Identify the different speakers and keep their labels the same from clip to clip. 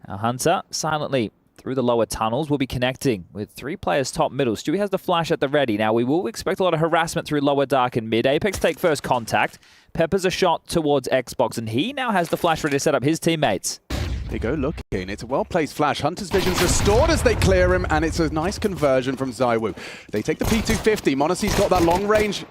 Speaker 1: Now Hunter silently through the lower tunnels will be connecting with 3 players top middle. Stewie has the flash at the ready. Now we will expect a lot of harassment through lower dark and mid. Apex take first contact. Peppers a shot towards Xbox, and he now has the flash ready to set up his teammates.
Speaker 2: They go looking. It's a well-placed flash. Hunter's vision's restored as they clear him, and it's a nice conversion from ZywOo. They take the P250. Monacy's got that long range.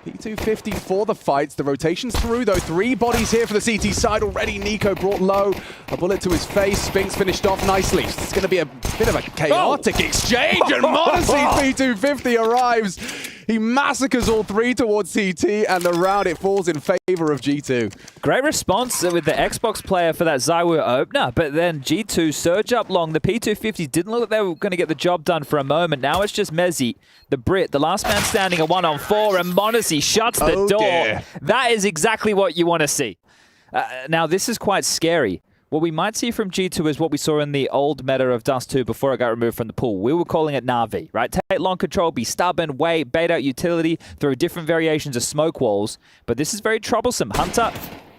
Speaker 2: P250 for the fights. The rotation's through, though. 3 bodies here for the CT side already. Nico brought low. A bullet to his face. Spinks finished off nicely. It's going to be a bit of a chaotic exchange, and Monacy's P250 arrives. He massacres all 3 towards CT, and the round, it falls in favor of G2.
Speaker 1: Great response with the Xbox player for that ZywOo opener, but then G2 surge up long. The P250 didn't look like they were going to get the job done for a moment. Now it's just Mezzy, the Brit, the last man standing, a 1-on-4, and Monacy shuts the door. Dear. That is exactly what you want to see. Now, this is quite scary. What we might see from G2 is what we saw in the old meta of Dust 2 before it got removed from the pool. We were calling it Na'Vi, right? Take long control, be stubborn, wait, bait out utility, throw different variations of smoke walls. But this is very troublesome. Hunter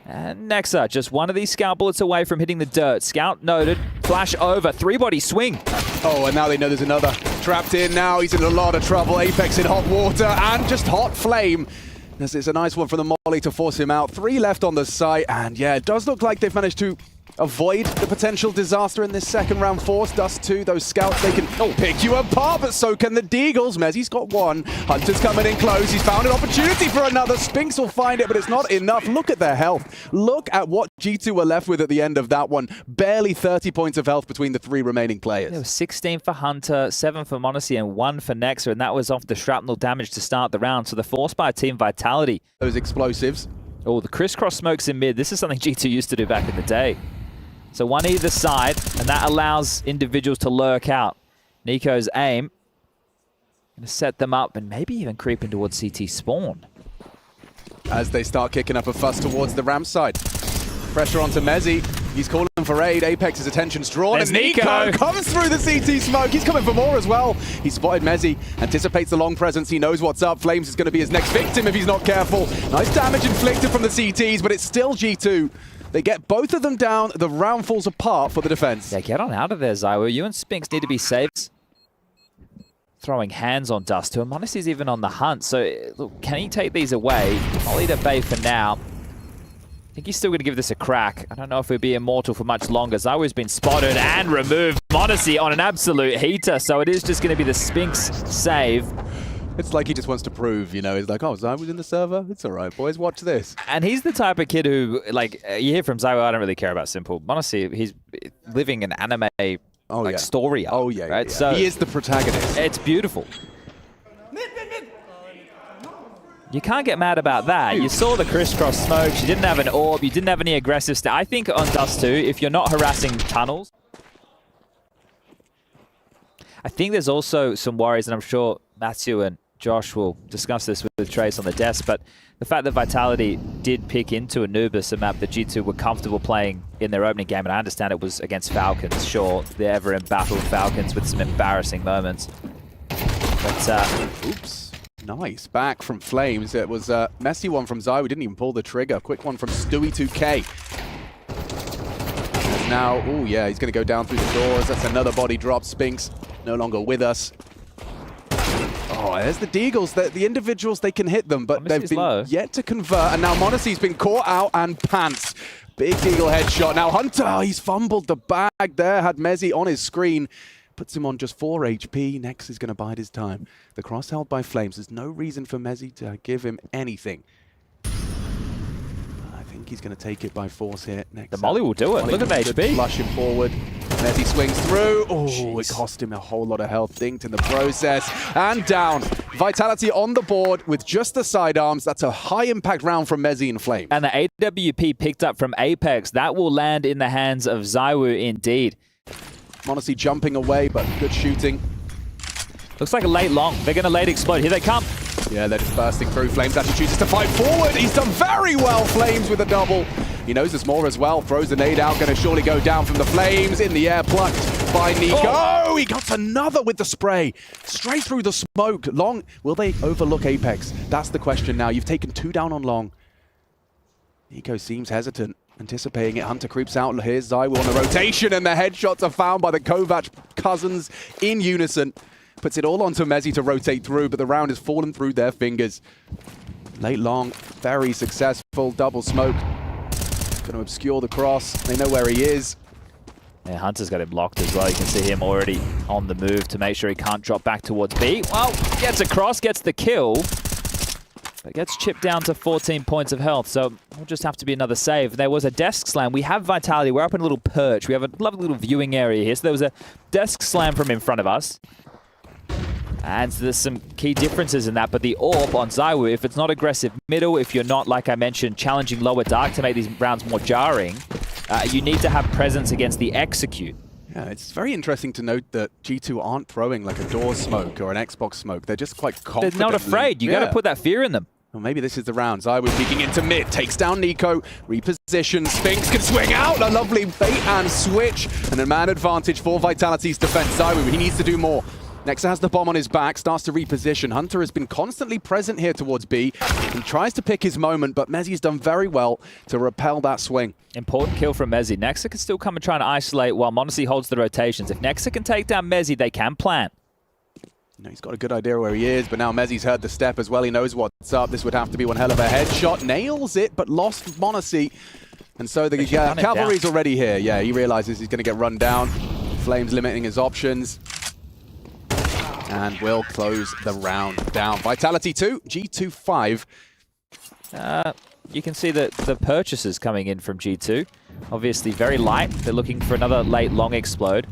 Speaker 1: and Nexa, just one of these scout bullets away from hitting the dirt. Scout noted, flash over, 3-body swing.
Speaker 2: Oh, and now they know there's another. Trapped in now, he's in a lot of trouble. Apex in hot water and just hot flame. It's a nice one from the molly to force him out. 3 left on the site, and yeah, it does look like they've managed to avoid the potential disaster in this second round force. Dust 2, those scouts, they can pick you apart, but so can the Deagles. Mezzy's got 1. Hunter's coming in close. He's found an opportunity for another. Spinks will find it, but it's not enough. Look at their health. Look at what G2 were left with at the end of that one. Barely 30 points of health between the 3 remaining players.
Speaker 1: There was 16 for Hunter, 7 for Monacy, and 1 for Nexa, and that was off the shrapnel damage to start the round. So the force by Team Vitality.
Speaker 2: Those explosives.
Speaker 1: Oh, the crisscross smokes in mid. This is something G2 used to do back in the day. So one either side, and that allows individuals to lurk out. Nico's aim, going to set them up and maybe even creep in towards CT spawn.
Speaker 2: As they start kicking up a fuss towards the ramp side. Pressure onto Mezzy. He's calling for aid. Apex's attention's drawn.
Speaker 1: There's
Speaker 2: and Nico comes through the CT smoke. He's coming for more as well. He spotted Mezzy, anticipates the long presence. He knows what's up. Flames is going to be his next victim if he's not careful. Nice damage inflicted from the CTs, but it's still G2. They get both of them down. The round falls apart for the defense.
Speaker 1: Yeah, get on out of there, ZywOo. You and Spinks need to be saved. Throwing hands on Dust 2. And Monacy's even on the hunt. So, look, can he take these away? I'll lead at bay for now. I think he's still going to give this a crack. I don't know if he'll be immortal for much longer. ZywOo's been spotted and removed. Monacy on an absolute heater. So it is just going to be the Spinks save.
Speaker 2: It's like he just wants to prove, you know, he's like, oh, ZywOo's in the server? It's all right, boys, watch this.
Speaker 1: And he's the type of kid who, like, you hear from ZywOo, I don't really care about Simple. Honestly, he's living an anime story arc, right?
Speaker 2: Yeah.
Speaker 1: So
Speaker 2: he is the protagonist.
Speaker 1: It's beautiful. You can't get mad about that. You saw the crisscross smokes, you didn't have an orb, you didn't have any aggressive stuff. I think on Dust 2, if you're not harassing tunnels, I think there's also some worries, and I'm sure Matthew and Josh will discuss this with Trace on the desk, but the fact that Vitality did pick into Anubis, a map that G2 were comfortable playing in their opening game, and I understand it was against Falcons, sure, the ever-embattled Falcons with some embarrassing moments. But,
Speaker 2: oops. Nice. Back from Flames. It was a messy one from ZywOo. Didn't even pull the trigger. Quick one from Stewie2K. And now, oh yeah, he's going to go down through the doors. That's another body drop. Spinks no longer with us. Oh, there's the Deagles. The individuals, they can hit them, but they've been yet to convert. And now Monacy's been caught out and pants. Big Deagle headshot. Now Hunter, he's fumbled the bag there. Had Mezzy on his screen. Puts him on just 4 HP. Next is going to bide his time. The cross held by Flames. There's no reason for Mezzy to give him anything. I think he's going to take it by force here. Next
Speaker 1: the molly will do it. Look at the HP.
Speaker 2: Flush him forward. Mezzy swings through. Oh, jeez. It cost him a whole lot of health. Dinked in the process. And down. Vitality on the board with just the sidearms. That's a high-impact round from Mezzy and Flame.
Speaker 1: And the AWP picked up from Apex. That will land in the hands of ZywOo indeed.
Speaker 2: Monacy jumping away, but good shooting.
Speaker 1: Looks like a late long. They're going to late explode. Here they come.
Speaker 2: Yeah, they're just bursting through. Flames actually chooses to fight forward. He's done very well, Flames, with a double. He knows there's more as well. Throws a nade out. Going to surely go down from the Flames. In the air, plucked by Nico. Oh, he got another with the spray. Straight through the smoke. Long. Will they overlook Apex? That's the question now. You've taken 2 down on long. Nico seems hesitant. anticipating it. Hunter creeps out. Here's Zywu on the rotation, and the headshots are found by the Kovac cousins in unison. Puts it all onto Mezzi to rotate through, but the round has fallen through their fingers. Late long, very successful. Double smoke. Going to obscure the cross. They know where he is.
Speaker 1: Yeah, Hunter's got him locked as well. You can see him already on the move to make sure he can't drop back towards B. Well, gets across, gets the kill, but gets chipped down to 14 points of health. So we'll just have to be another save. There was a desk slam. We have Vitality. We're up in a little perch. We have a lovely little viewing area here. So there was a desk slam from in front of us. And so there's some key differences in that, but the AWP on Zywu, if it's not aggressive middle, if you're not, like I mentioned, challenging lower dark to make these rounds more jarring, you need to have presence against the execute.
Speaker 2: Yeah, it's very interesting to note that G2 aren't throwing like a door smoke or an Xbox smoke. They're just quite confident.
Speaker 1: They're not afraid. You got to put that fear in them.
Speaker 2: Well, maybe this is the round. Zywu peeking into mid, takes down Nico, repositions, Spinks can swing out, a lovely bait and switch, and a man advantage for Vitality's defense. Zywu, he needs to do more. Nexa has the bomb on his back, starts to reposition. Hunter has been constantly present here towards B. He tries to pick his moment, but Mezzi's done very well to repel that swing.
Speaker 1: Important kill from Mezzi. Nexa can still come and try and isolate while m0NESY holds the rotations. If Nexa can take down Mezzi, they can plant.
Speaker 2: You know, he's got a good idea where he is, but now Mezzi's heard the step as well. He knows what's up. This would have to be one hell of a headshot. Nails it, but lost m0NESY. And so the cavalry's already here. Yeah, he realizes he's going to get run down. Flames limiting his options. And will close the round down. Vitality 2, G2 5.
Speaker 1: You can see that the purchases coming in from G2. Obviously very light. They're looking for another late long explode.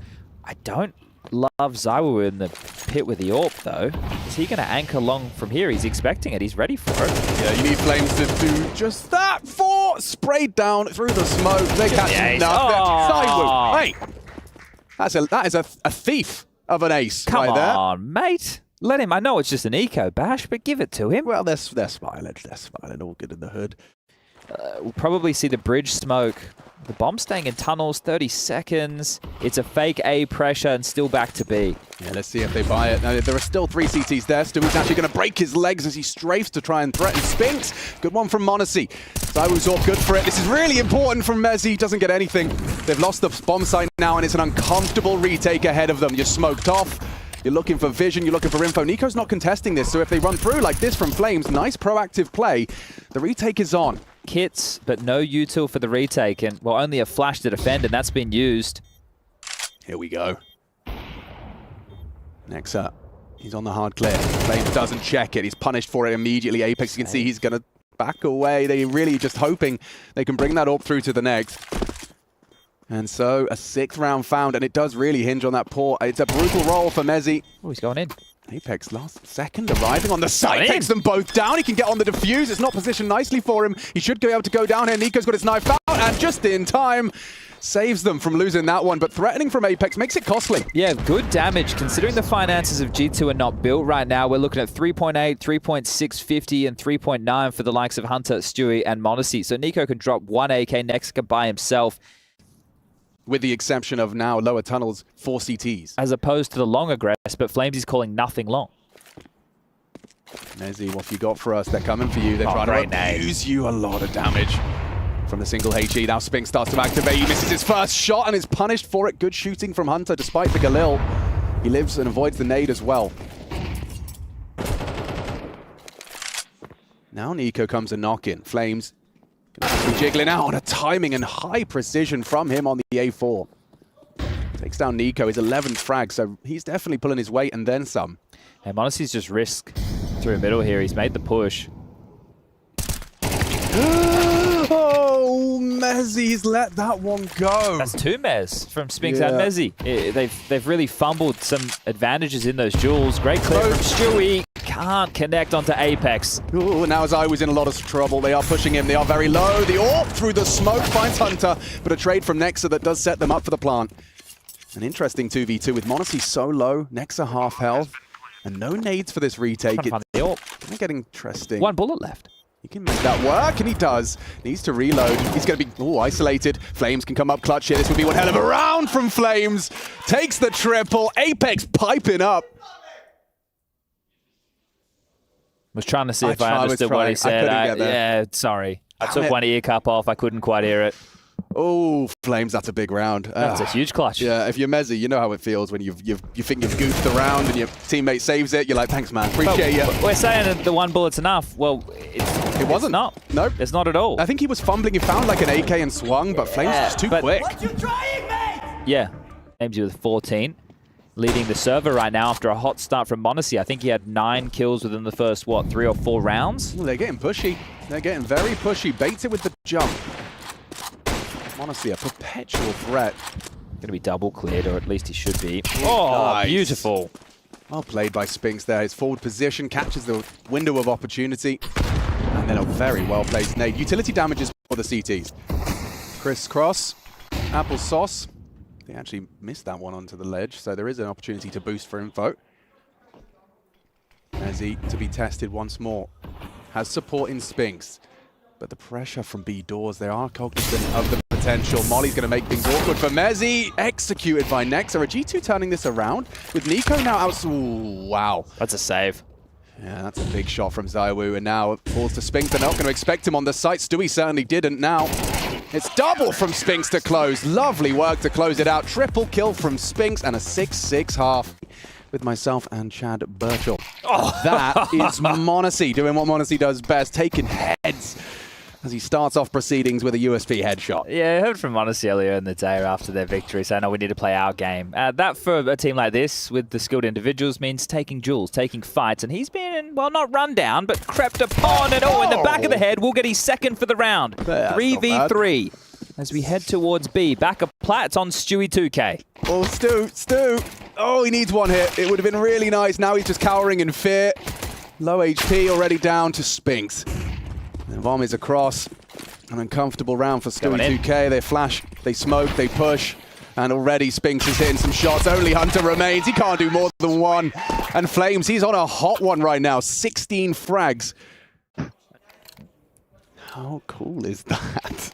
Speaker 1: I don't love Zywu in the pit with the AWP though. Is he going to anchor long from here? He's expecting it. He's ready for it.
Speaker 2: Yeah, you need Flames to do just that. 4 sprayed down through the smoke. They catch nothing. Zywu, hey, that is a thief of an ace right there.
Speaker 1: Come on, mate. Let him. I know it's just an eco bash, but give it to him.
Speaker 2: Well, they're smiling. They're smiling. All good in the hood.
Speaker 1: We'll probably see the bridge smoke. The bomb staying in tunnels, 30 seconds. It's a fake A pressure and still back to B.
Speaker 2: Yeah, let's see if they buy it. Now, there are still 3 CTs there. Stewie's actually going to break his legs as he strafes to try and threaten Spinks. Good one from m0NESY. Zywu's all good for it. This is really important from Mezzi. Doesn't get anything. They've lost the bomb site now, and it's an uncomfortable retake ahead of them. You're smoked off. You're looking for vision. You're looking for info. Nico's not contesting this, so if they run through like this from Flames, nice proactive play. The retake is on.
Speaker 1: Kits, but no util for the retake, and well, only a flash to defend, and that's been used.
Speaker 2: Here we go. Next up, he's on the hard clear. Flames doesn't check it. He's punished for it immediately. Apex, you can see he's going to back away. They're really just hoping they can bring that up through to the next. And so a 6th round found, and it does really hinge on that port. It's a brutal roll for Mezzi.
Speaker 1: Oh, he's going in.
Speaker 2: Apex last second arriving on the site, takes them both down. He can get on the defuse. It's not positioned nicely for him. He should be able to go down here. Nico's got his knife out, and just in time, saves them from losing that one. But threatening from Apex makes it costly.
Speaker 1: Yeah, good damage. Considering the finances of G2 are not built right now, we're looking at 3.8, 3.650, and 3.9 for the likes of Hunter, Stewie, and m0NESY. So Nico can drop 1 AK, Nexa by himself.
Speaker 2: With the exception of now lower tunnels, 4 CTs.
Speaker 1: As opposed to the long aggress, but Flames is calling nothing long.
Speaker 2: Mezzi, what have you got for us? They're coming for you. They're trying to abuse you. A lot of damage from the single HE. Now Spink starts to activate. He misses his first shot and is punished for it. Good shooting from Hunter despite the Galil. He lives and avoids the nade as well. Now Nico comes a knock-in. Flames jiggling out on a timing and high precision from him on the A4. Takes down Nico, his 11th frag, so he's definitely pulling his weight and then some.
Speaker 1: And m0NESY's just risk through the middle here. He's made the push.
Speaker 2: Oh, Mezzi's let that one go.
Speaker 1: That's 2 Mez from Spinks and m0NESY. They've really fumbled some advantages in those duels. Great clear from Stewie. Can't connect onto Apex.
Speaker 2: Ooh, now Zy was in a lot of trouble. They are pushing him. They are very low. The AWP through the smoke finds Hunter, but a trade from Nexa that does set them up for the plant. An interesting 2v2 with m0NESY so low. Nexa half health. And no nades for this retake. It's kind of getting interesting.
Speaker 1: 1 bullet left.
Speaker 2: He can make that work, and he does. Needs to reload. He's going to be isolated. Flames can come up clutch here. This would be one hell of a round from Flames. Takes the triple. Apex piping up.
Speaker 1: Was trying to see if I understood what he said. Yeah, sorry. I took one ear cup off. I couldn't quite hear it.
Speaker 2: Oh, Flames, that's a big round.
Speaker 1: That's a huge clutch.
Speaker 2: Yeah, if you're Mezzy, you know how it feels when you think you've goofed the round and your teammate saves it. You're like, thanks, man. Appreciate you.
Speaker 1: We're saying that the one bullet's enough. Well,
Speaker 2: it wasn't.
Speaker 1: It's not.
Speaker 2: Nope.
Speaker 1: It's not at all.
Speaker 2: I think he was fumbling. He found like an AK and swung, but Flames was too quick.
Speaker 3: What you trying, mate?
Speaker 1: Yeah. Aims you with 14. Leading the server right now after a hot start from m0NESY. I think he had 9 kills within the first, what, 3 or 4 rounds?
Speaker 2: Well, they're getting pushy. They're getting very pushy. Baits it with the jump. m0NESY, a perpetual threat.
Speaker 1: Going to be double cleared, or at least he should be. Oh,
Speaker 2: Nice.
Speaker 1: beautiful.
Speaker 2: Well played by Spinks there. His forward position catches the window of opportunity. And then a very well-placed nade. Utility damages for the CTs. Crisscross. Applesauce. They actually missed that one onto the ledge, so there is an opportunity to boost for info. Mezzy to be tested once more. Has support in Spinks. But the pressure from B doors, they are cognizant of the potential. Molly's going to make things awkward for Mezzy. Executed by Nexa. Are G2 turning this around? With Nico now out. Ooh, wow.
Speaker 1: That's a save.
Speaker 2: Yeah, that's a big shot from ZywOo, and now it falls to Spinks. They're not going to expect him on the site. Stewie certainly didn't. Now it's double from Spinks to close. Lovely work to close it out. Triple kill from Spinks and a 6-6 half with myself and Chad Birchall. Oh. That is m0NESY doing what m0NESY does best, taking heads as he starts off proceedings with a USP headshot.
Speaker 1: Yeah, I heard from m0NESY earlier in the day after their victory saying, "No, we need to play our game." That for a team like this with the skilled individuals means taking duels, taking fights, and he's been, well, not run down, but crept upon, and in the back of the head, we'll get his second for the round. 3v3 as we head towards B. Back of Platts on Stewie 2K.
Speaker 2: Oh, Stu. Oh, he needs one hit. It would have been really nice. Now he's just cowering in fear. Low HP already down to Spinks. And Vom is across. An uncomfortable round for Stewie 2K. They flash, they smoke, they push. And already Spinks is hitting some shots. Only Hunter remains. He can't do more than one. And Flames, he's on a hot one right now. 16 frags. How cool is that?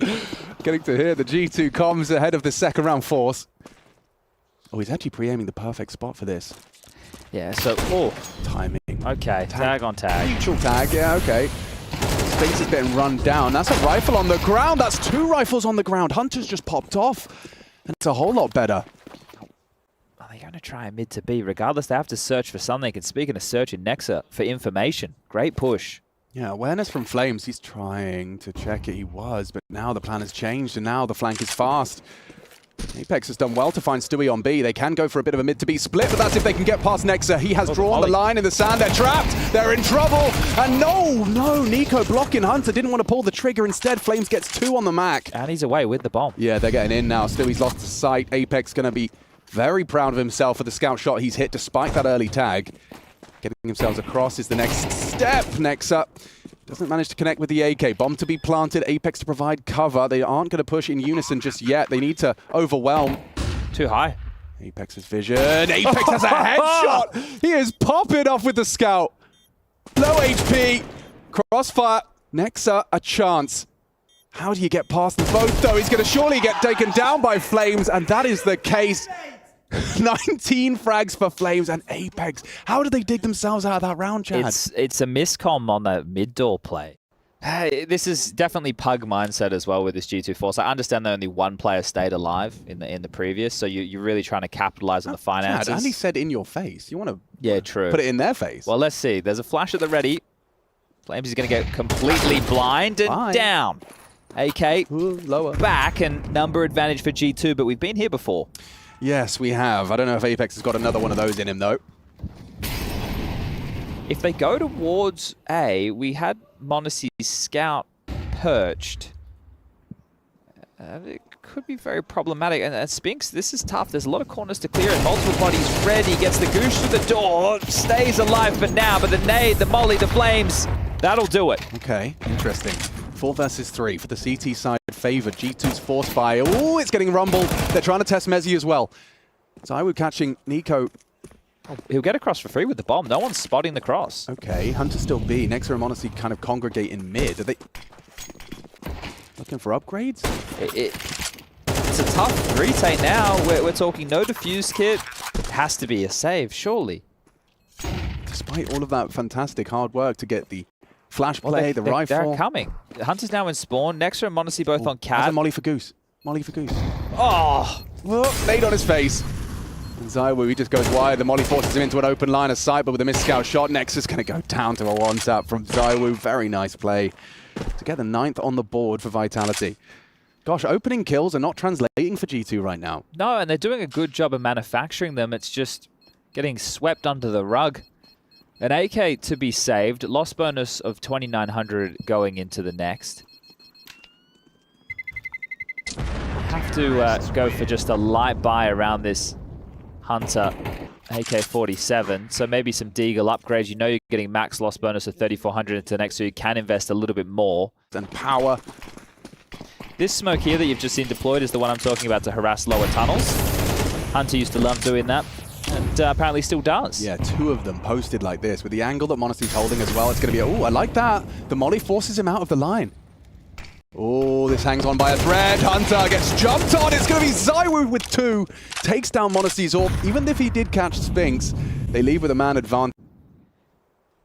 Speaker 2: Getting to hear the G2 comms ahead of the second round force. Oh, he's actually pre-aiming the perfect spot for this.
Speaker 1: Yeah, so,
Speaker 2: Timing.
Speaker 1: Okay, tag on tag.
Speaker 2: Mutual tag, yeah, okay. Spinks is getting run down. That's a rifle on the ground. That's 2 rifles on the ground. Hunter's just popped off. And it's a whole lot better.
Speaker 1: Are they going to try a mid to B? Regardless, they have to search for something. And speaking of searching, Nexa for information. Great push.
Speaker 2: Yeah, awareness from Flames. He's trying to check it. He was, but now the plan has changed, and now the flank is fast. Apex has done well to find Stewie on B. They can go for a bit of a mid to B split, but that's if they can get past Nexa. He has drawn the line in the sand. They're trapped. They're in trouble. And no, Nico blocking Hunter. Didn't want to pull the trigger. Instead, Flames gets 2 on the Mac.
Speaker 1: And he's away with the bomb.
Speaker 2: Yeah, they're getting in now. Stewie's lost sight. Apex going to be very proud of himself for the scout shot he's hit despite that early tag. Getting themselves across is the next step. Nexa doesn't manage to connect with the AK. Bomb to be planted, Apex to provide cover. They aren't going to push in unison just yet. They need to overwhelm.
Speaker 1: Too high.
Speaker 2: Apex's vision. Apex has a headshot. He is popping off with the scout. Low HP. Crossfire. Nexa, a chance. How do you get past them both, though? He's going to surely get taken down by Flames, and that is the case. 19 frags for Flames and Apex. How did they dig themselves out of that round, Chad?
Speaker 1: It's a miscomm on that mid-door play. This is definitely pug mindset as well with this G2 Force. I understand that only one player stayed alive in the previous, so you're really trying to capitalize on the finances.
Speaker 2: Chad, Andy said in your face. You want to
Speaker 1: true.
Speaker 2: Put it in their face.
Speaker 1: Well, let's see. There's a flash at the ready. Flames is going to get completely blind and down. AK
Speaker 2: lower.
Speaker 1: Back and number advantage for G2, but we've been here before.
Speaker 2: Yes, we have. I don't know if Apex has got another one of those in him, though.
Speaker 1: If they go towards A, we had m0NESY's scout perched. It could be very problematic. And Spinks, this is tough. There's a lot of corners to clear and multiple bodies ready. Gets the goose through the door. Stays alive for now, but the nade, the molly, the flames, that'll do it.
Speaker 2: Okay, interesting. 4 versus 3 for the CT side favored. G2's force fire. Oh, it's getting rumbled. They're trying to test Mezzy as well. ZywOo catching Nico.
Speaker 1: Oh, he'll get across for free with the bomb. No one's spotting the cross.
Speaker 2: Okay, Hunter still B. Nexa and m0NESY kind of congregate in mid. Are they looking for upgrades?
Speaker 1: It's a tough retake now. We're talking no defuse kit. It has to be a save, surely.
Speaker 2: Despite all of that fantastic hard work to get the flash play, the rifle.
Speaker 1: They're coming. Hunter's now in spawn. Nexa and m0NESY both on cat.
Speaker 2: Has a molly for Goose. Molly for Goose.
Speaker 1: Oh!
Speaker 2: Whoop, laid on his face. And ZywOo, he just goes wide. The Molly forces him into an open line of sight, but with a missed scout shot, Nexus going to go down to a one-tap from ZywOo. Very nice play to get the 9th on the board for Vitality. Gosh, opening kills are not translating for G2 right now.
Speaker 1: No, and they're doing a good job of manufacturing them. It's just getting swept under the rug. An AK to be saved. Loss bonus of 2,900 going into the next. Have to go for just a light buy around this Hunter AK-47. So maybe some Deagle upgrades. You know you're getting max loss bonus of 3,400 into the next, so you can invest a little bit more.
Speaker 2: And power.
Speaker 1: This smoke here that you've just seen deployed is the one I'm talking about to harass lower tunnels. Hunter used to love doing that, and apparently still does.
Speaker 2: Yeah, 2 of them posted like this. With the angle that Monasty's holding as well, it's going to be, oh, I like that. The Molly forces him out of the line. Oh, this hangs on by a thread. Hunter gets jumped on. It's going to be ZywOo with 2. Takes down Monasty's orb. Even if he did catch Sphinx, they leave with a man advantage.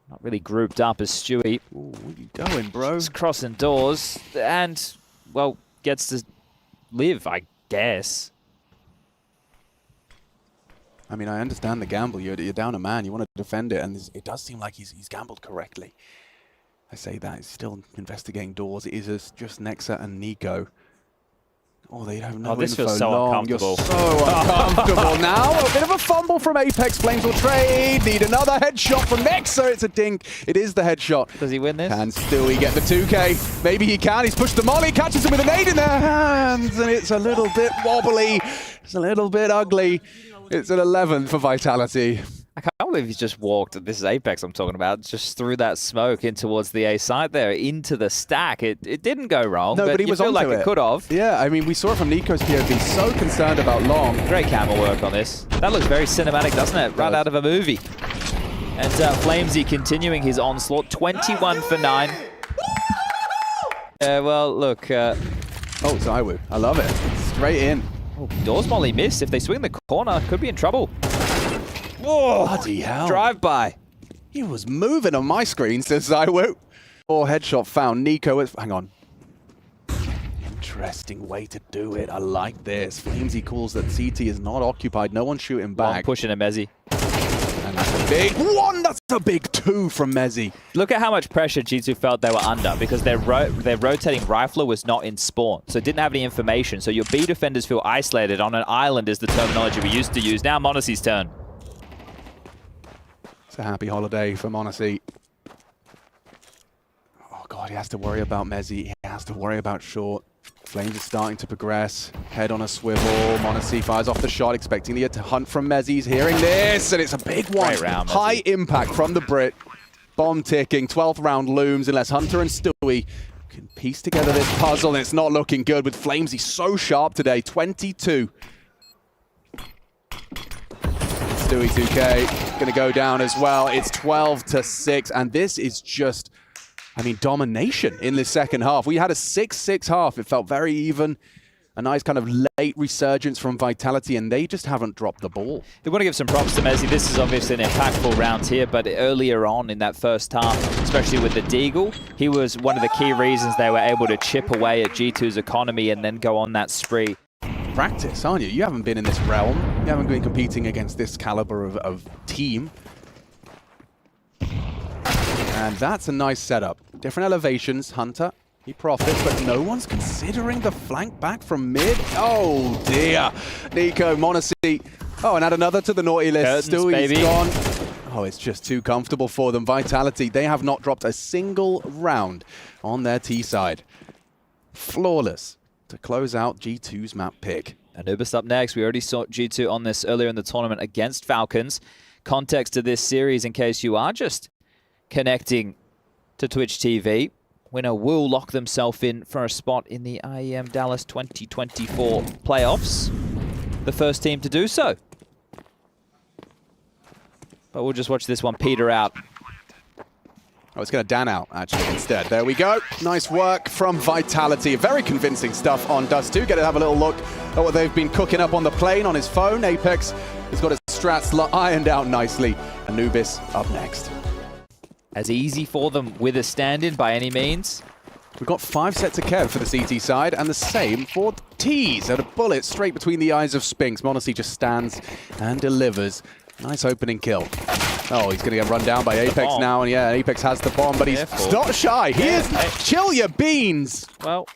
Speaker 1: Not really grouped up as Stewie.
Speaker 2: Ooh, where you going, bro?
Speaker 1: Just crossing doors and, well, gets to live, I guess.
Speaker 2: I mean, I understand the gamble. You're down a man. You want to defend it, and it does seem like he's gambled correctly. I say that. He's still investigating doors. It is just Nexa and Nico. Oh, they don't know.
Speaker 1: Oh, this feels so uncomfortable.
Speaker 2: You're so uncomfortable. Now, a bit of a fumble from Apex. Flames will trade. Need another headshot from Nexa. It's a dink. It is the headshot.
Speaker 1: Does he win this?
Speaker 2: Can Stewie get the 2K? Maybe he can. He's pushed the Molly. Catches him with a nade in their hands. And it's a little bit wobbly. It's a little bit ugly. It's an 11 for Vitality.
Speaker 1: I can't believe he's just walked, this is Apex I'm talking about, just threw that smoke in towards the A side there, into the stack. It didn't go wrong,
Speaker 2: no, but he was
Speaker 1: feel like
Speaker 2: it
Speaker 1: could have.
Speaker 2: Yeah, I mean, we saw it from Nico's POV, so concerned about Long.
Speaker 1: Great camera work on this. That looks very cinematic, doesn't it? Right out of a movie. And Flamesy continuing his onslaught, 21 for 9. Well, look.
Speaker 2: Oh, ZywOo, I love it. Straight in.
Speaker 1: Oh, doors Molly missed. If they swing the corner, could be in trouble.
Speaker 2: Whoa! Bloody hell.
Speaker 1: Drive-by.
Speaker 2: He was moving on my screen, says ZywOo. Oh, headshot found. Nico, hang on. Interesting way to do it. I like this. Flamesy calls that CT is not occupied. No one's shooting back.
Speaker 1: Long pushing a Mezzy.
Speaker 2: And that's a big 1. That's a big 2 from Mezzy.
Speaker 1: Look at how much pressure G2 felt they were under, because their rotating rifler was not in spawn, so it didn't have any information. So your B defenders feel isolated on an island is the terminology we used to use. Now Monasty's turn.
Speaker 2: It's a happy holiday for Monasty. Oh god, he has to worry about Mezzy. He has to worry about short. Flames are starting to progress. Head on a swivel. Monasty fires off the shot, expecting the hunt from Mezzy. He's hearing this, and it's a big one.
Speaker 1: Great round,
Speaker 2: high impact from the Brit. Bomb ticking. 12th round looms unless Hunter and Stewie can piece together this puzzle. And it's not looking good with Flamesy so sharp today. 22. Stewie 2K going to go down as well. It's 12-6, and this is just, I mean, domination in the second half. We had a 6-6 half. It felt very even. A nice kind of late resurgence from Vitality, and they just haven't dropped the ball.
Speaker 1: They want to give some props to Mezzy. This is obviously an impactful round here, but earlier on in that first half, especially with the Deagle, he was one of the key reasons they were able to chip away at G2's economy and then go on that spree.
Speaker 2: Practice, aren't you? You haven't been in this realm. You haven't been competing against this caliber of team. And that's a nice setup. Different elevations. Hunter, he profits, but no one's considering the flank back from mid. Oh dear. Nico, Monasty. Oh, and add another to the naughty list. Stewie's gone. Oh, it's just too comfortable for them. Vitality, they have not dropped a single round on their T side. Flawless to close out G2's map pick.
Speaker 1: Anubis up next. We already saw G2 on this earlier in the tournament against Falcons. Context to this series, in case you are just connecting to Twitch TV, winner will lock themselves in for a spot in the IEM Dallas 2024 playoffs. The first team to do so. But we'll just watch this one peter out.
Speaker 2: Oh, it's going to Dan out, actually, instead. There we go. Nice work from Vitality. Very convincing stuff on Dust 2. Get to have a little look at what they've been cooking up on the plane on his phone. Apex has got his strats ironed out nicely. Anubis up next.
Speaker 1: As easy for them with a stand-in by any means.
Speaker 2: We've got 5 sets of Kev for the CT side, and the same for the T's. And a bullet straight between the eyes of Spinks. Monacy just stands and delivers. Nice opening kill. Oh, he's going to get run down by Apex now, and yeah, Apex has the bomb, but he's not shy. He is. Chill your beans.
Speaker 1: Well,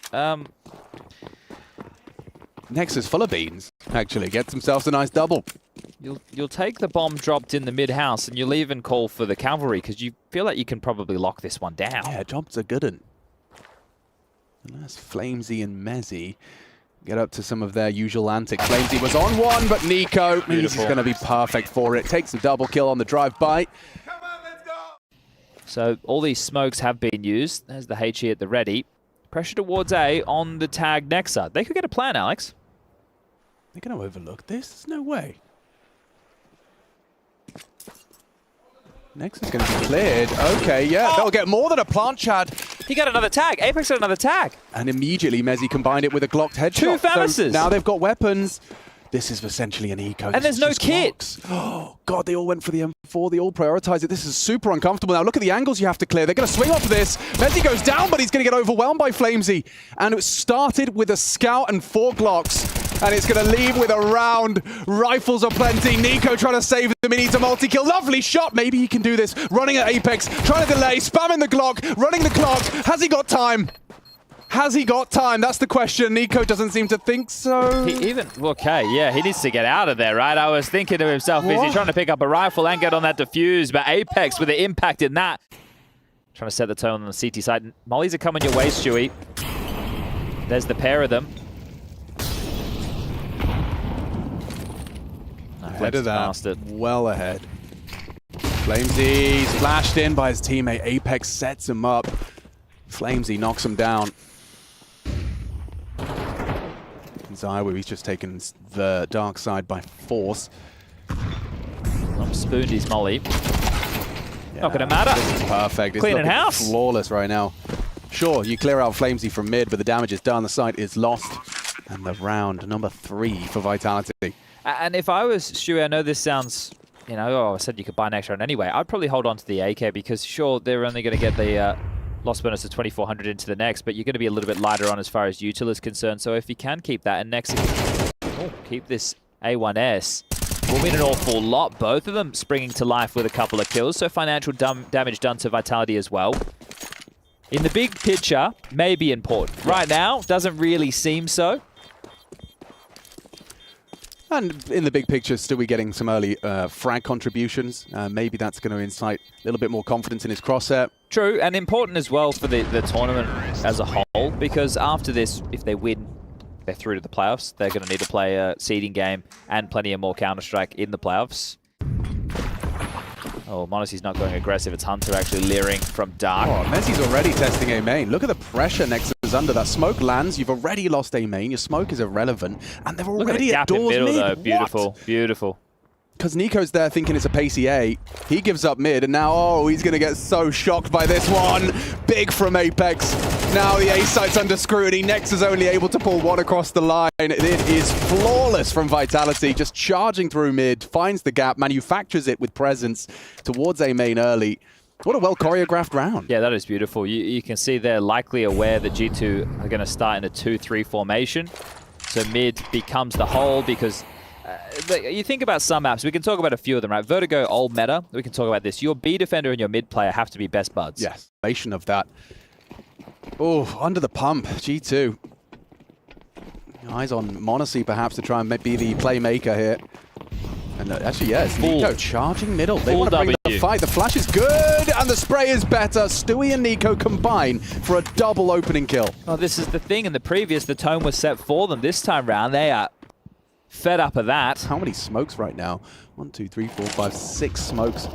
Speaker 2: Nexus full of beans, actually. Gets himself a nice double.
Speaker 1: You'll take the bomb dropped in the mid-house, and you'll even call for the cavalry, because you feel like you can probably lock this one down.
Speaker 2: Yeah, jobs are good. And that's Flamesy and Mezzy get up to some of their usual antics. Flamesy was on one, but Nico, he's going to be perfect for it. Takes a double kill on the drive-by.
Speaker 3: Come on, let's go.
Speaker 1: So all these smokes have been used. There's the HE at the ready. Pressure towards A on the tag Nexa. They could get a plan, Alex.
Speaker 2: They're going to overlook this? There's no way. Nexus is going to be cleared. Okay, yeah, they'll get more than a plant, Chad.
Speaker 1: He got another tag. Apex got another tag.
Speaker 2: And immediately, Mezzy combined it with a Glocked headshot.
Speaker 1: 2 Phalluses.
Speaker 2: So now they've got weapons. This is essentially an eco.
Speaker 1: And there's no kit.
Speaker 2: Glocks. Oh, God, they all went for the M4. They all prioritized it. This is super uncomfortable. Now, look at the angles you have to clear. They're going to swing off of this. Mezzy goes down, but he's going to get overwhelmed by Flamesy. And it started with a scout and 4 Glocks. And it's going to leave with a round. Rifles are plenty. Nico trying to save them. He needs a multi-kill. Lovely shot. Maybe he can do this. Running at Apex. Trying to delay. Spamming the Glock. Running the clock. Has he got time? Has he got time? That's the question. Nico doesn't seem to think so.
Speaker 1: Okay, yeah, he needs to get out of there, right? I was thinking to himself, is he trying to pick up a rifle and get on that defuse? But Apex with the impact in that. Trying to set the tone on the CT side. Mollies are coming your way, Stewie. There's the pair of them.
Speaker 2: Ahead of that, well ahead. Flamesy splashed in by his teammate. Apex sets him up. Flamesy knocks him down. Zywu, he's just taken the dark side by force.
Speaker 1: Spooned his molly. Yeah, not going to matter.
Speaker 2: This is perfect. It's
Speaker 1: cleaning house.
Speaker 2: Flawless right now. Sure, you clear out Flamesy from mid, but the damage is done. The site is lost. And the round number 3 for Vitality.
Speaker 1: And if I was Stewie, I know this sounds, you know, oh, I said you could buy an extra round anyway. I'd probably hold on to the AK because, sure, they're only going to get the loss bonus of 2,400 into the next, but you're going to be a little bit lighter on as far as util is concerned. So if you can keep that, and next, keep this A1S, will mean an awful lot. Both of them springing to life with a couple of kills, so financial damage done to Vitality as well. In the big picture, may be important. Right now, doesn't really seem so.
Speaker 2: And in the big picture, still we getting some early frag contributions. Maybe that's going to incite a little bit more confidence in his crosshair.
Speaker 1: True, and important as well for the tournament as a whole, because after this, if they win, they're through to the playoffs. They're going to need to play a seeding game and plenty of more Counter-Strike in the playoffs. Oh, Monacy's not going aggressive. It's Hunter actually leering from dark.
Speaker 2: Oh, Mezzy's already testing A main. Look at the pressure Nexus is under. That smoke lands. You've already lost A main. Your smoke is irrelevant. And they're already at doors
Speaker 1: middle,
Speaker 2: mid.
Speaker 1: though. Beautiful, beautiful.
Speaker 2: Because Nico's there thinking it's a pacey A. He gives up mid, and now, oh, he's going to get so shocked by this one. Big from Apex. Now the A site's under scrutiny. Nexus only able to pull one across the line. It is flawless from Vitality. Just charging through mid, finds the gap, manufactures it with presence towards A main early. What a well-choreographed round.
Speaker 1: Yeah, that is beautiful. You can see they're likely aware that G2 are going to start in a 2-3 formation. So mid becomes the hole because... you think about some maps, we can talk about a few of them, right? Vertigo, old meta, we can talk about this. Your B defender and your mid player have to be best buds.
Speaker 2: Yes, of that. Oh, under the pump, G2. Eyes on Monacy perhaps to try and be the playmaker here. And actually, yeah, it's Nico charging middle. They want to bring the fight. The flash is good, and the spray is better. Stewie and Nico combine for a double opening kill.
Speaker 1: Oh, this is the thing. In the previous, the tone was set for them. This time round, they are fed up of that.
Speaker 2: How many smokes right now? 1, 2, 3, 4, 5, 6 smokes.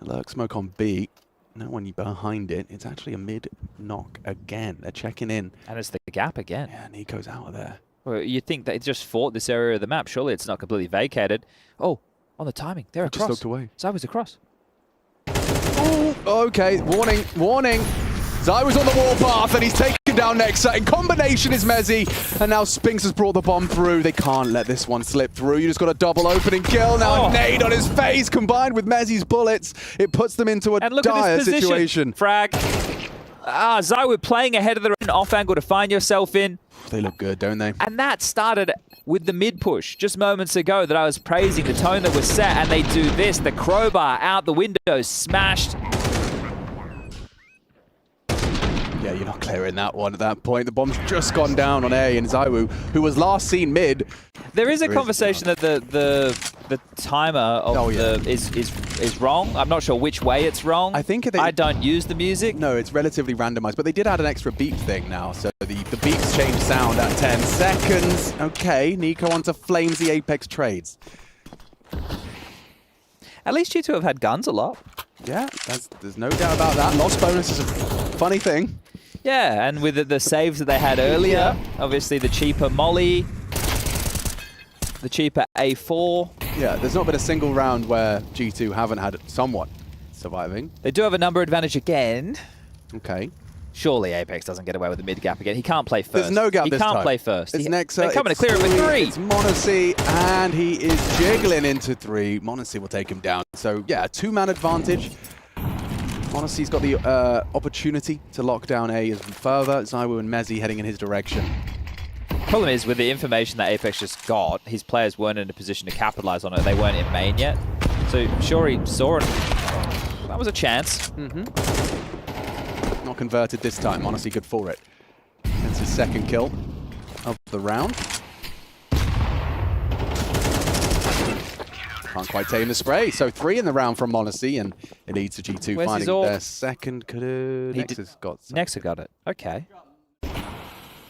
Speaker 2: Lurk smoke on B. Now when you're behind it, it's actually a mid knock again. They're checking in.
Speaker 1: And it's the gap again.
Speaker 2: Yeah, Nico's out of there.
Speaker 1: Well, you'd think they just fought this area of the map. Surely it's not completely vacated. Oh, on the timing. They're across.
Speaker 2: Just looked away.
Speaker 1: Zywo's across.
Speaker 2: Oh, okay. Warning, warning. Zywo's on the warpath, and he's taking down Nexa. In combination is Mezzy, and now Spinks has brought the bomb through. They can't let this one slip through. You just got a double opening kill. Now a nade on his face combined with Mezzy's bullets. It puts them into a dire situation.
Speaker 1: Frag. ZywOo playing ahead of the off angle to find yourself in.
Speaker 2: They look good, don't they?
Speaker 1: And that started with the mid push just moments ago that I was praising, the tone that was set, and they do this. The crowbar out the window, smashed.
Speaker 2: Yeah, you're not clearing that one at that point. The bomb's just gone down on A, and ZywOo, who was last seen mid.
Speaker 1: There is a conversation that the timer of is wrong. I'm not sure which way it's wrong.
Speaker 2: I think
Speaker 1: I don't use the music.
Speaker 2: No, it's relatively randomized, but they did add an extra beep thing now, so the beeps change sound at 10 seconds. Okay, Nico onto Flamesy Apex trades.
Speaker 1: At least you two have had guns a lot.
Speaker 2: Yeah, there's no doubt about that. Loss bonus is a funny thing.
Speaker 1: Yeah, and with the saves that they had earlier, obviously the cheaper Molly, the cheaper A4.
Speaker 2: Yeah, there's not been a single round where G2 haven't had someone surviving.
Speaker 1: They do have a number advantage again.
Speaker 2: Okay.
Speaker 1: Surely Apex doesn't get away with the mid gap again. He can't play first.
Speaker 2: There's no gap
Speaker 1: he
Speaker 2: this time.
Speaker 1: He can't play first.
Speaker 2: It's Nexa.
Speaker 1: They're coming to clear it with 3.
Speaker 2: It's m0NESY, and he is jiggling into 3. m0NESY will take him down. So, yeah, a 2-man advantage. m0NESY's got the opportunity to lock down A even further. ZywOo and Mezzy heading in his direction.
Speaker 1: Problem is, with the information that Apex just got, his players weren't in a position to capitalize on it. They weren't in main yet. So, sure, he saw it. That was a chance.
Speaker 2: Not converted this time. m0NESY good for it. That's his second kill of the round. Can't quite tame the spray. So 3 in the round from m0NESY, and it leads to G2 finding their second. Nexa's got some.
Speaker 1: Nexa got it. Okay.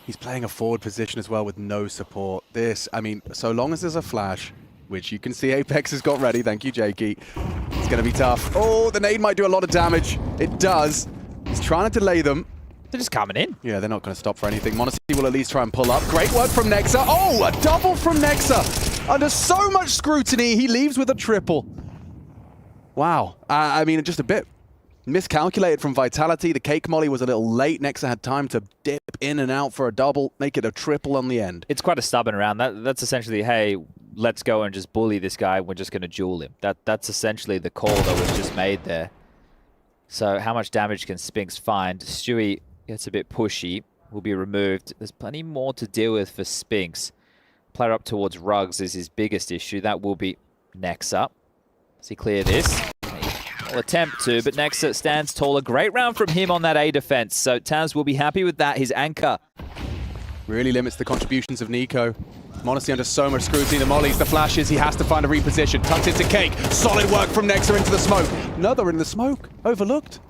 Speaker 2: He's playing a forward position as well with no support. This, I mean, so long as there's a flash, which you can see Apex has got ready. Thank you, Jakey. It's going to be tough. Oh, the nade might do a lot of damage. It does. He's trying to delay them.
Speaker 1: They're just coming in.
Speaker 2: Yeah, they're not going to stop for anything. m0NESY will at least try and pull up. Great work from Nexa. Oh, a double from Nexa. Under so much scrutiny, he leaves with a triple. Wow. I mean, just a bit miscalculated from Vitality. The cake molly was a little late. Nexa had time to dip in and out for a double, make it a triple on the end.
Speaker 1: It's quite a stubborn round. That's essentially, hey, let's go and just bully this guy. We're just going to duel him. That's essentially the call that was just made there. So how much damage can Spinks find? Stewie gets a bit pushy, will be removed. There's plenty more to deal with for Spinks. Player up towards Rugs is his biggest issue. That will be Nexa. Does he clear this? He'll attempt to, but Nexa stands taller. Great round from him on that A defense. So Taz will be happy with that. His anchor
Speaker 2: really limits the contributions of Nico. m0NESY under so much scrutiny. The mollies, the flashes, he has to find a reposition. Tucked into Cake. Solid work from Nexa into the smoke. Another in the smoke. Overlooked.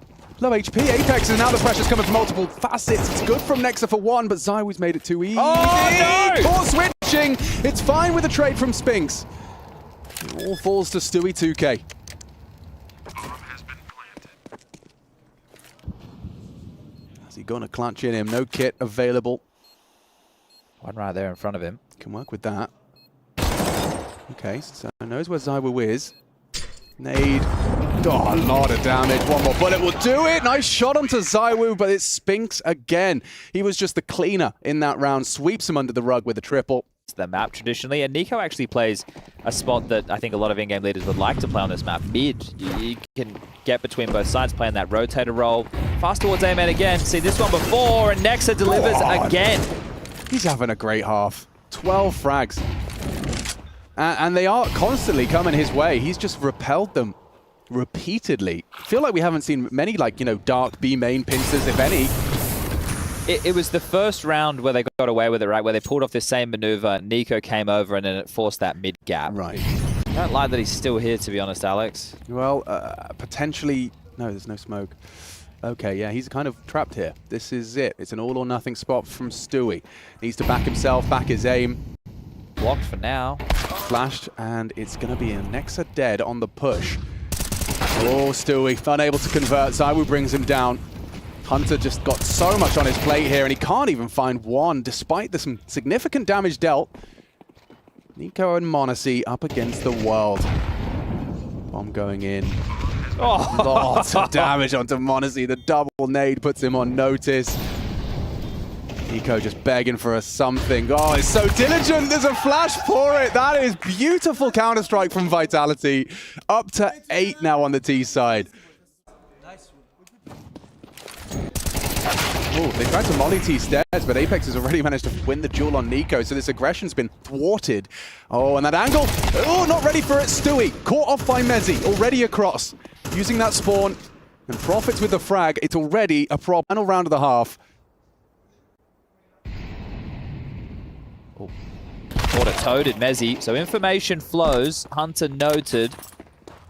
Speaker 2: Low HP. Apex, and now the pressure's coming from multiple facets. It's good from Nexa for one, but ZywOo's made it too easy.
Speaker 1: Oh, no!
Speaker 2: Poor switching. It's fine with the trade from Spinks. It all falls to Stewie 2K. Is he going to clutch in him? No kit available.
Speaker 1: One right there in front of him.
Speaker 2: Can work with that. Okay, so knows where ZywOo is. Nade. Oh, a lot of damage. One more bullet will do it. Nice shot onto ZywOo, but it's Spinks again. He was just the cleaner in that round. Sweeps him under the rug with a triple.
Speaker 1: It's the map traditionally, and Nico actually plays a spot that I think a lot of in-game leaders would like to play on this map. Mid. You can get between both sides, playing that rotator role. Fast towards A man again. See this one before, and Nexa delivers again.
Speaker 2: He's having a great half. 12 frags. And they are constantly coming his way. He's just repelled them repeatedly. I feel like we haven't seen many, like, you know, dark B main pincers, if any.
Speaker 1: It was the first round where they got away with it, right? Where they pulled off this same maneuver. Nico came over and then it forced that mid gap.
Speaker 2: Right.
Speaker 1: I don't like that he's still here, to be honest, Alex.
Speaker 2: Well, potentially... No, there's no smoke. Okay, yeah, he's kind of trapped here. This is it. It's an all or nothing spot from Stewie. Needs to back himself, back his aim.
Speaker 1: Blocked for now.
Speaker 2: Flashed, and it's going to be a Nexa dead on the push. Oh, Stewie, unable to convert. ZywOo brings him down. Hunter just got so much on his plate here, and he can't even find one, despite the some significant damage dealt. Nico and m0NESY up against the world. Bomb going in.
Speaker 1: Oh.
Speaker 2: Lots of damage onto m0NESY. The double nade puts him on notice. Nico just begging for something. Oh, it's so diligent. There's a flash for it. That is beautiful Counter-Strike from Vitality. Up to 8 now on the T side. Oh, they tried to molly T stairs, but Apex has already managed to win the duel on Nico, so this aggression's been thwarted. Oh, and that angle. Oh, not ready for it. Stewie caught off by Mezzi, already across. Using that spawn and profits with the frag. It's already a problem. Final round of the half.
Speaker 1: Oh. Auto-toted Mezzi. So information flows. Hunter noted.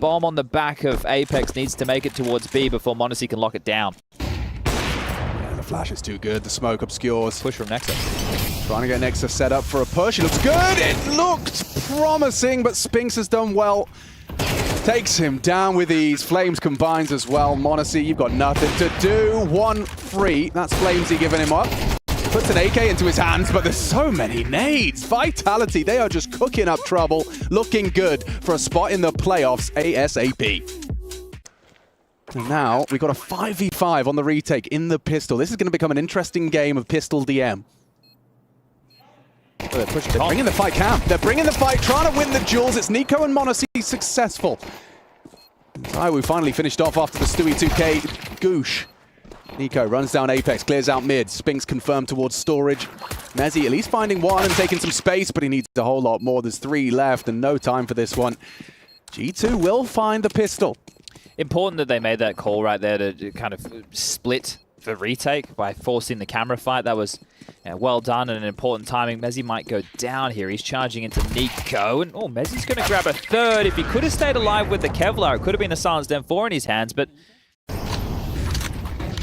Speaker 1: Bomb on the back of Apex needs to make it towards B before m0NESY can lock it down.
Speaker 2: The flash is too good. The smoke obscures.
Speaker 1: Push from Nexus.
Speaker 2: Trying to get Nexus set up for a push. It looks good. It looked promising, but Spinks has done well. Takes him down with ease. Flames combines as well. m0NESY, you've got nothing to do. 1 free. That's Flamesy giving him up. Puts an AK into his hands, but there's so many nades. Vitality, they are just cooking up trouble. Looking good for a spot in the playoffs ASAP. And now we've got a 5v5 on the retake in the pistol. This is going to become an interesting game of pistol DM. Oh, they're bringing the fight camp. They're bringing the fight, trying to win the duels. It's Nico and m0NESY successful. We finally finished off after the Stewie 2K goosh. Nico runs down Apex, clears out mid. Spinks confirmed towards storage. Mezzi at least finding one and taking some space, but he needs a whole lot more. There's 3 left and no time for this one. G2 will find the pistol.
Speaker 1: Important that they made that call right there to kind of split the retake by forcing the camera fight. That was well done and an important timing. Mezzi might go down here. He's charging into Nico. And oh, Mezzi's going to grab a third. If he could have stayed alive with the Kevlar, it could have been a silenced M4 in his hands, but...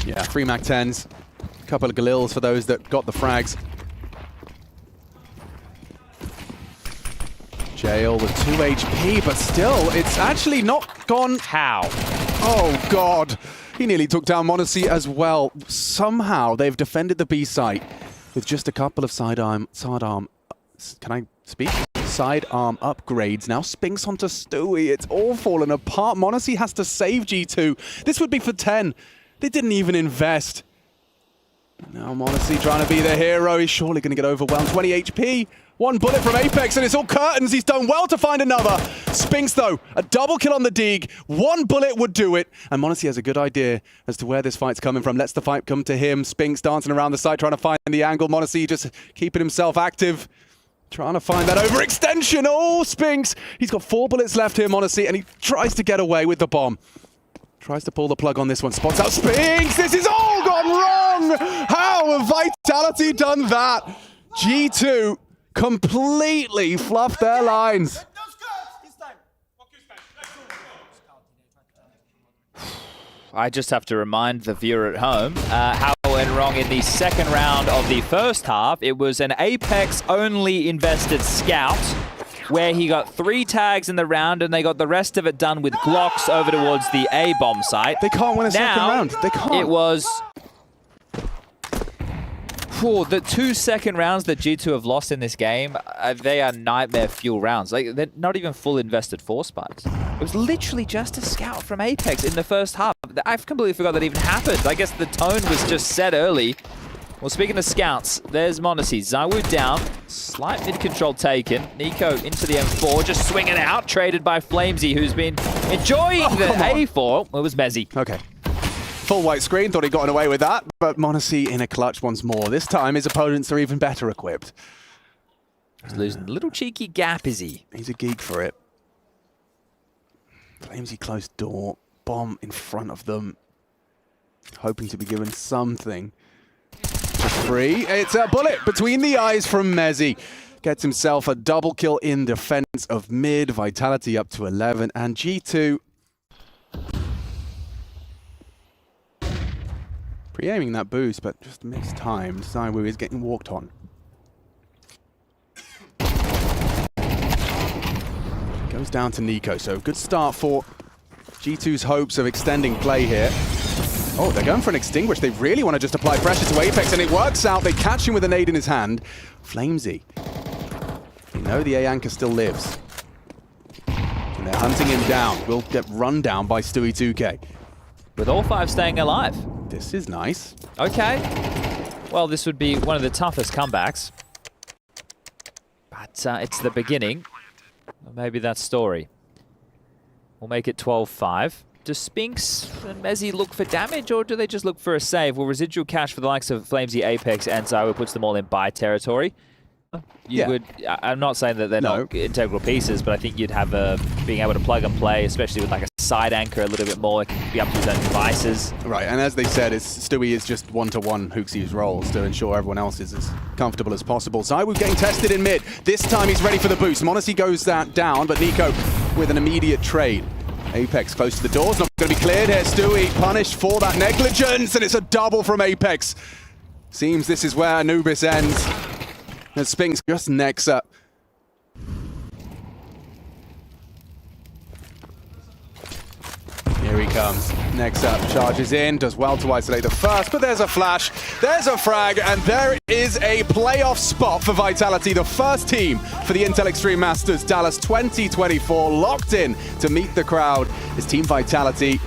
Speaker 2: Yeah, 3 MAC-10s. A couple of Galils for those that got the frags. Jail with 2 HP, but still, it's actually not gone.
Speaker 1: How?
Speaker 2: Oh, God. He nearly took down m0NESY as well. Somehow, they've defended the B site with just a couple of sidearm, can I speak? Sidearm upgrades. Now Spinks onto Stewie. It's all fallen apart. m0NESY has to save G2. This would be for 10. They didn't even invest. Now m0NESY trying to be the hero. He's surely going to get overwhelmed. 20 HP. 1 bullet from Apex, and it's all curtains. He's done well to find another. Spinks, though, a double kill on the dig. 1 bullet would do it. And m0NESY has a good idea as to where this fight's coming from. Lets the fight come to him. Spinks dancing around the site, trying to find the angle. m0NESY just keeping himself active. Trying to find that overextension. Oh, Spinks. He's got 4 bullets left here, m0NESY, and he tries to get away with the bomb. Tries to pull the plug on this one. Spots out Spinks. This is all gone wrong. How have Vitality done that? G2 completely fluffed their lines.
Speaker 1: I just have to remind the viewer at home how it went wrong in the second round of the first half. It was an Apex-only invested scout where he got 3 tags in the round and they got the rest of it done with Glocks over towards the A-bomb site.
Speaker 2: They can't win a second round. They can't.
Speaker 1: It was... the 2 second rounds that G2 have lost in this game, they are nightmare fuel rounds. Like, they're not even full invested force spikes. It was literally just a scout from Apex in the first half. I completely forgot that even happened. I guess the tone was just set early. Well, speaking of scouts, there's m0NESY. ZywOo down. Slight mid-control taken. Nico into the M4, just swinging out. Traded by Flamesy, who's been enjoying the A4. It was Mezzi.
Speaker 2: Okay. Full white screen, thought he'd gotten away with that, but m0NESY in a clutch once more. This time his opponents are even better equipped.
Speaker 1: He's losing a little cheeky gap, is he?
Speaker 2: He's a geek for it. Flamesy closed door, bomb in front of them. Hoping to be given something. For free. It's a bullet between the eyes from Mezzi. Gets himself a double kill in defense of mid. Vitality up to 11, and G2... pre-aiming that boost, but just mistimed. ZywOo is getting walked on. Goes down to Nico, so good start for G2's hopes of extending play here. Oh, they're going for an extinguish. They really want to just apply pressure to Apex, and it works out. They catch him with a nade in his hand. Flamesy. They know the A anchor still lives. And they're hunting him down. Will get run down by Stewie 2K.
Speaker 1: With all 5 staying alive.
Speaker 2: This is nice.
Speaker 1: Okay. well, this would be one of the toughest comebacks. But it's the beginning. Or maybe that story. We'll make it 12-5. Do Spinks and Mezzy look for damage, or do they just look for a save? Well, residual cash for the likes of Flamesy, Apex, and Zywo puts them all in buy territory. I'm not saying that they're not integral pieces, but I think you'd have being able to plug and play, especially with like a side anchor a little bit more. It can be up to his own devices. Right,
Speaker 2: and as they said, Stewie is just one-to-one Hooksy's roles to ensure everyone else is as comfortable as possible. Zywo getting tested in mid. This time he's ready for the boost. m0NESY goes down, but Nico with an immediate trade. Apex close to the doors, not going to be cleared here. Stewie punished for that negligence, and it's a double from Apex. Seems this is where Anubis ends. And Spinks just necks up. Here he comes. Next up, charges in, does well to isolate the first, but there's a flash, there's a frag, and there is a playoff spot for Vitality, the first team for the Intel Extreme Masters Dallas 2024, locked in to meet the crowd. It's Team Vitality